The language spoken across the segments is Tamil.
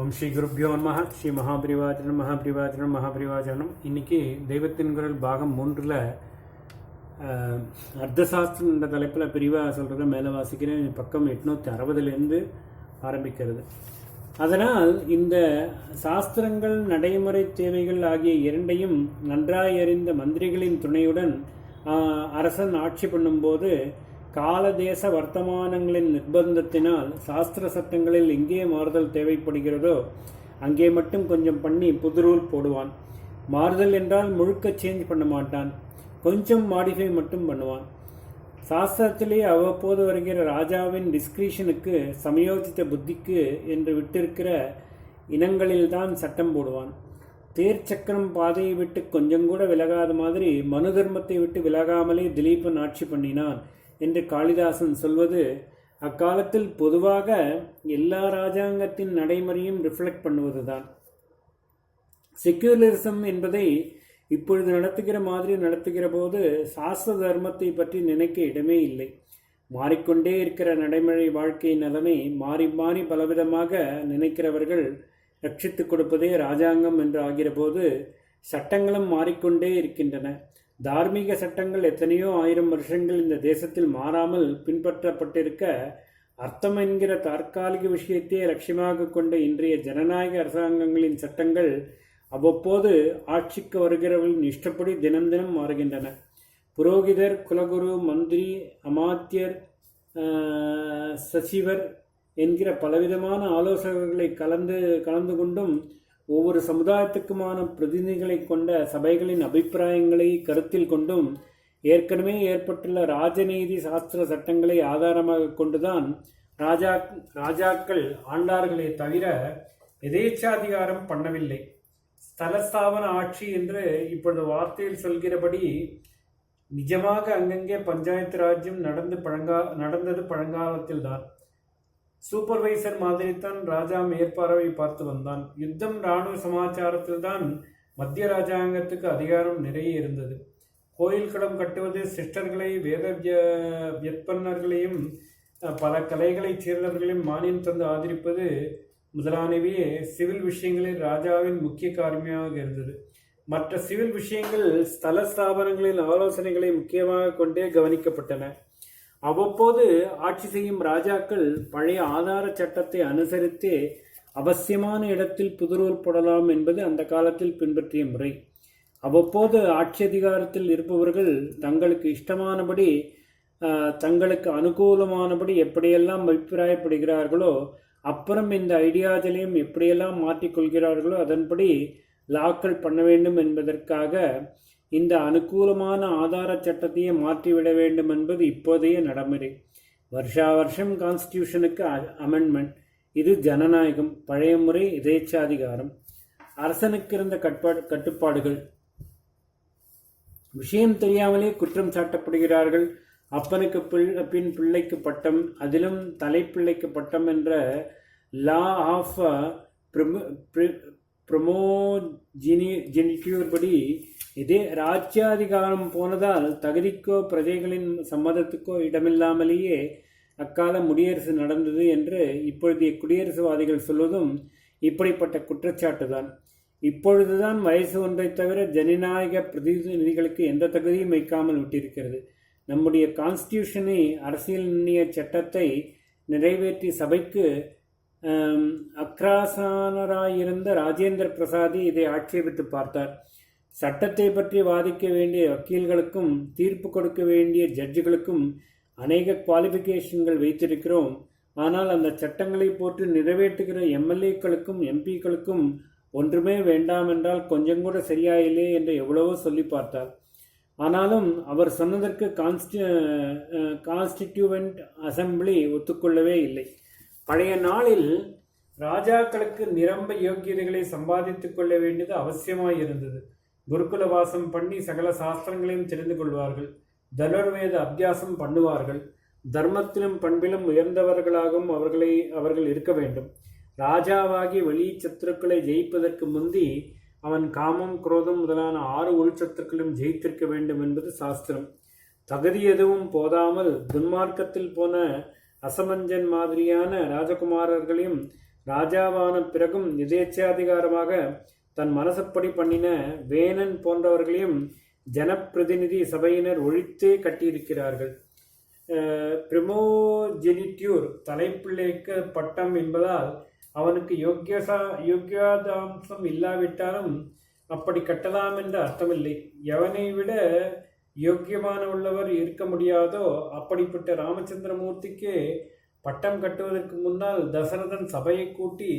ஓம் ஸ்ரீ குருப்யோ நமஹ. ஸ்ரீ மகாபிரிவாச்சனம். இன்னைக்கு தெய்வத்தின் குரல் பாகம் 3ல் அர்த்தசாஸ்திரம் என்ற தலைப்பில் பிரிவாக சொல்கிறத மேலே வாசிக்கிறேன். பக்கம் 860 ஆரம்பிக்கிறது. அதனால் இந்த சாஸ்திரங்கள், நடைமுறை தேவைகள் ஆகிய இரண்டையும் நன்றாய் அறிந்த மந்திரிகளின் துணையுடன் அரசன் ஆட்சி பண்ணும்போது காலதேச வர்த்தமானங்களின் நிர்பந்தத்தினால் சாஸ்திர சட்டங்களில் எங்கே மாறுதல் தேவைப்படுகிறதோ அங்கே மட்டும் கொஞ்சம் பண்ணி புது ரூல் போடுவான். மாறுதல் என்றால் முழுக்க சேஞ்ச் பண்ண மாட்டான், கொஞ்சம் மாடிஃபை மட்டும் பண்ணுவான். சாஸ்திரத்திலே அவ்வப்போது வருகிற ராஜாவின் டிஸ்கிரிஷனுக்கு, சமயோசித்த புத்திக்கு என்று விட்டிருக்கிற இனங்களில்தான் சட்டம் போடுவான். தேர் சக்கரம் பாதையை விட்டு கொஞ்சம் கூட விலகாத மாதிரி மனு தர்மத்தை விட்டு விலகாமலே திலீபன் ஆட்சி பண்ணினான் என்று காளிதாசன் சொல்வது அக்காலத்தில் பொதுவாக எல்லா ராஜாங்கத்தின் நடைமுறையும் ரிஃப்ளெக்ட் பண்ணுவதுதான். செக்யூலரிசம் என்பதை இப்பொழுது நடத்துகிற மாதிரி நடத்துகிற போது சாஸ்திர தர்மத்தை பற்றி நினைக்க இடமே இல்லை. மாறிக்கொண்டே இருக்கிற நடைமுறை வாழ்க்கை நலனை மாறி மாறி பலவிதமாக நினைக்கிறவர்கள் ரட்சித்துக் கொடுப்பதே ராஜாங்கம் என்று ஆகிற போது சட்டங்களும் மாறிக்கொண்டே இருக்கின்றன. தார்மீக சட்டங்கள் எத்தனையோ ஆயிரம் வருஷங்கள் இந்த தேசத்தில் மாறாமல் பின்பற்றப்பட்டிருக்க, அர்த்தம் என்கிற தற்காலிக விஷயத்தையே லட்சியமாக கொண்ட இன்றைய ஜனநாயக அரசாங்கங்களின் சட்டங்கள் அவ்வப்போது ஆட்சிக்கு வருகிறவர்களின் இஷ்டப்படி தினம் தினம் மாறுகின்றன. புரோகிதர், குலகுரு, மந்திரி, அமாத்தியர், சசிவர் என்கிற பலவிதமான ஆலோசகர்களை கலந்து கொண்டும் ஒவ்வொரு சமுதாயத்துக்குமான பிரதிநிதிகளை கொண்ட சபைகளின் அபிப்பிராயங்களை கருத்தில் கொண்டும் ஏற்கனவே ஏற்பட்டுள்ள ராஜநீதி சாஸ்திர சட்டங்களை ஆதாரமாக கொண்டுதான் ராஜாக்கள் ஆண்டார்களே தவிர எதேச்சாதிகாரம் பண்ணவில்லை. ஸ்தலஸ்தாபன ஆட்சி என்று இப்பொழுது வார்த்தையில் சொல்கிறபடி நிஜமாக அங்கங்கே பஞ்சாயத்து ராஜ்யம் நடந்தது பழங்காலத்தில்தான். சூப்பர்வைசர் மாதிரித்தான் ராஜா மேற்பார்வை பார்த்து வந்தான். யுத்தம், இராணுவ சமாச்சாரத்தில் தான் மத்திய ராஜாங்கத்துக்கு அதிகாரம் நிறைய இருந்தது. கோயில் களம் கட்டுவது, சிஸ்டர்களை, வேத வியற்பன்னர்களையும் பல கலைகளைச் சேர்ந்தவர்களையும் மானியம் தந்து ஆதரிப்பது முதலானவையே சிவில் விஷயங்களில் ராஜாவின் முக்கிய காரியமாக இருந்தது. மற்ற சிவில் விஷயங்கள் ஸ்தல ஸ்தாபனங்களின் ஆலோசனைகளை முக்கியமாக கொண்டே கவனிக்கப்பட்டன. அவ்வப்போது ஆட்சி செய்யும் ராஜாக்கள் பழைய ஆதார சட்டத்தை அனுசரித்தே அவசியமான இடத்தில் புதுரூல் போடலாம் என்பது அந்த காலத்தில் பின்பற்றிய முறை. அவ்வப்போது ஆட்சி அதிகாரத்தில் இருப்பவர்கள் தங்களுக்கு இஷ்டமானபடி, தங்களுக்கு அனுகூலமானபடி எப்படியெல்லாம் அபிப்பிராயப்படுகிறார்களோ, அப்புறம் இந்த ஐடியாஜலையும் எப்படியெல்லாம் மாற்றிக்கொள்கிறார்களோ அதன்படி லாக்கள் பண்ண வேண்டும் என்பதற்காக இந்த அனுகூலமான ஆதார சட்டத்தையே மாற்றிவிட வேண்டும் என்பது இப்போதைய நடைமுறை. வருஷா வருஷம் கான்ஸ்டியூஷனுக்கு அமெண்ட்மெண்ட். இது ஜனநாயகம். பழைய முறை எதேச்சாதிகாரம். அரசனுக்கு இருந்த கட்டுப்பாடுகள். விஷயம் தெரியாமலே குற்றம் சாட்டப்படுகிறார்கள். அப்பனுக்கு பின் பிள்ளைக்கு பட்டம், அதிலும் தலைப்பிள்ளைக்கு பட்டம் என்ற லா ஆஃப் ப்ரமோஜெனிட்யூர் படி இதே ராஜ்யாதிகாரம் போனதால் தகுதிக்கோ பிரஜைகளின் சம்மதத்துக்கோ இடமில்லாமலேயே அக்கால முடியரசு நடந்தது என்று இப்பொழுதைய குடியரசுவாதிகள் சொல்வதும் இப்படிப்பட்ட குற்றச்சாட்டுதான். இப்பொழுதுதான் வயசு ஒன்றை தவிர ஜனநாயக பிரதிநிதிகளுக்கு எந்த தகுதியும் வைக்காமல் விட்டிருக்கிறது. நம்முடைய கான்ஸ்டியூஷனை, அரசியல் நிர்ணய சட்டத்தை நிறைவேற்றி சபைக்கு அக்ராசனராயிருந்த ராஜேந்திர பிரசாதி இதை ஆட்சேபித்து பார்த்தார். சட்டத்தை பற்றி வாதிக்க வேண்டிய வக்கீல்களுக்கும் தீர்ப்பு கொடுக்க வேண்டிய ஜட்ஜுகளுக்கும் அநேக குவாலிஃபிகேஷன்கள் வைத்திருக்கிறோம். ஆனால் அந்த சட்டங்களை போட்டு நிறைவேற்றுகிற எம்எல்ஏக்களுக்கும் எம்பிக்களுக்கும் ஒன்றுமே வேண்டாம் என்றால் கொஞ்சம் கூட சரியாயில்லை என்று எவ்வளவோ சொல்லி பார்த்தார். ஆனாலும் அவர் சொன்னதற்கு கான்ஸ்டிடியூவன்ட் அசம்பிளி ஒத்துக்கொள்ளவே இல்லை. பழைய நாளில் ராஜாக்களுக்கு நிரம்ப யோக்கியதைகளை சம்பாதித்துக் கொள்ள வேண்டியது அவசியமாயிருந்தது. குருகுல வாசம் பண்ணி சகல சாஸ்திரங்களையும் தெரிந்து கொள்வார்கள். தனுர்வேத அபியாசம் பண்ணுவார்கள். தர்மத்திலும் பண்பிலும் உயர்ந்தவர்களாகவும் அவர்கள் இருக்க வேண்டும். ராஜாவாகி வெளி சத்துருக்களை ஜெயிப்பதற்கு முந்தி அவன் காமம், குரோதம் முதலான 6 உள்சத்துருக்களும் ஜெயித்திருக்க வேண்டும் என்பது சாஸ்திரம். தகுதி எதுவும் போதாமல் துன்மார்க்கத்தில் போன அசமஞ்சன் மாதிரியான ராஜகுமாரர்களையும் ராஜாவான பிறகும் எதேச்சாதிகாரமாக தன் மனசப்படி பண்ணின வேணன் போன்றவர்களையும் ஜனப்பிரதிநிதி சபையினர் ஒழித்தே கட்டியிருக்கிறார்கள். பிரிமோஜெனிட்யூர் தலைப்பிள்ளைக்கு பட்டம் என்பதால் அவனுக்கு யோக்கியதாம்சம் இல்லாவிட்டாலும் அப்படி கட்டலாம் என்ற அர்த்தமில்லை. எவனை விட யோக்கியமான உள்ளவர் இருக்க முடியாதோ அப்படிப்பட்ட ராமச்சந்திரமூர்த்திக்கு பட்டம் கட்டுவதற்கு முன்னால் தசரதன் சபையை கூட்டி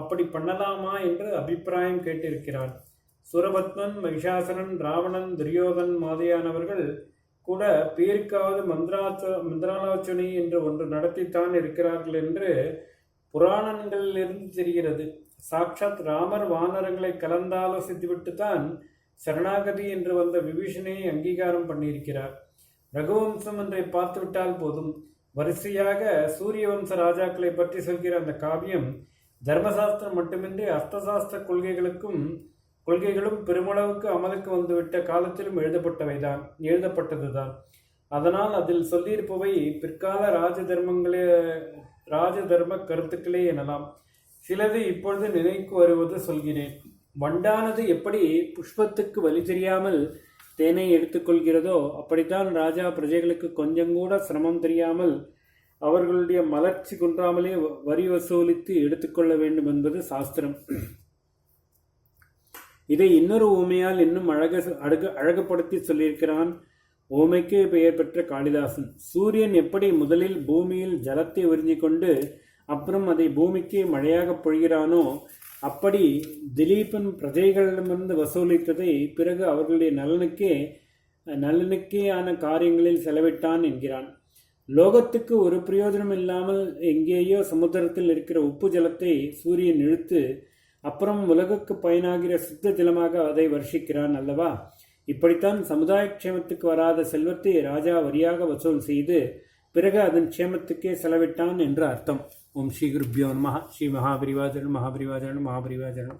அப்படி பண்ணலாமா என்று அபிப்பிராயம் கேட்டிருக்கிறான். சூரபத்மன், மகிஷாசனன், ராவணன், துரியோதன் மாதிரியானவர்கள் கூட பேருக்காவது மந்திராலோசனை என்று ஒன்று நடத்தித்தான் இருக்கிறார்கள் என்று புராணங்களிலிருந்து தெரிகிறது. சாட்சாத் ராமர் வானரங்களை கலந்தாலோசித்துவிட்டுத்தான் சரணாகதி என்று வந்த விபீஷனை அங்கீகாரம் பண்ணியிருக்கிறார். ரகுவம்சம் ஒன்றை பார்த்துவிட்டால் போதும். வரிசையாக சூரிய வம்ச ராஜாக்களை பற்றி சொல்கிற அந்த காவியம் தர்மசாஸ்திரம் மட்டுமின்றி அர்த்தசாஸ்திர கொள்கைகளும் பெருமளவுக்கு அமலுக்கு வந்துவிட்ட காலத்திலும் எழுதப்பட்டதுதான். அதனால் அதில் சொல்லியிருப்பவை பிற்கால ராஜதர்ம கருத்துக்களே எனலாம். சிலது இப்பொழுது நினைக்கு வருவது சொல்கிறேன். வண்டானது எப்படி புஷ்பத்துக்கு வழி தெரியாமல் தேனை எடுத்துக்கொள்கிறதோ அப்படித்தான் ராஜா பிரஜைகளுக்கு கொஞ்சம் கூட சிரமம் தெரியாமல் அவர்களுடைய மலர்ச்சி குன்றாமலே வரி வசூலித்து எடுத்துக்கொள்ள வேண்டும் என்பது சாஸ்திரம். இதை இன்னொரு ஊமையால் இன்னும் அழகுபடுத்தி சொல்லியிருக்கிறான் ஊமைக்கு பெயர் பெற்ற காளிதாசன். சூரியன் எப்படி முதலில் பூமியில் ஜலத்தை உறிஞ்சி கொண்டு அப்புறம் அதை பூமிக்கு மழையாக பொழிகிறானோ அப்படி திலீபன் பிரஜைகளிடமிருந்து வசூலித்ததை பிறகு அவர்களுடைய நலனுக்கேயான காரியங்களில் செலவிட்டான் என்கிறான். லோகத்துக்கு ஒரு பிரயோஜனம் இல்லாமல் எங்கேயோ சமுத்திரத்தில் இருக்கிற உப்பு ஜலத்தை சூரியன் இழுத்து அப்புறம் உலகுக்கு பயனாகிற சுத்த ஜலமாக அதை வருஷிக்கிறான் அல்லவா? இப்படித்தான் சமுதாய க்ஷேமத்துக்கு வராத செல்வத்தை ராஜா வரியாக வசூல் செய்து பிறகு அதன் க்ஷேமத்துக்கே செலவிட்டான் என்று அர்த்தம். ஓம் ஸ்ரீ குருப்யோ நமः. ஸ்ரீ மகாபரிவாஜனம்.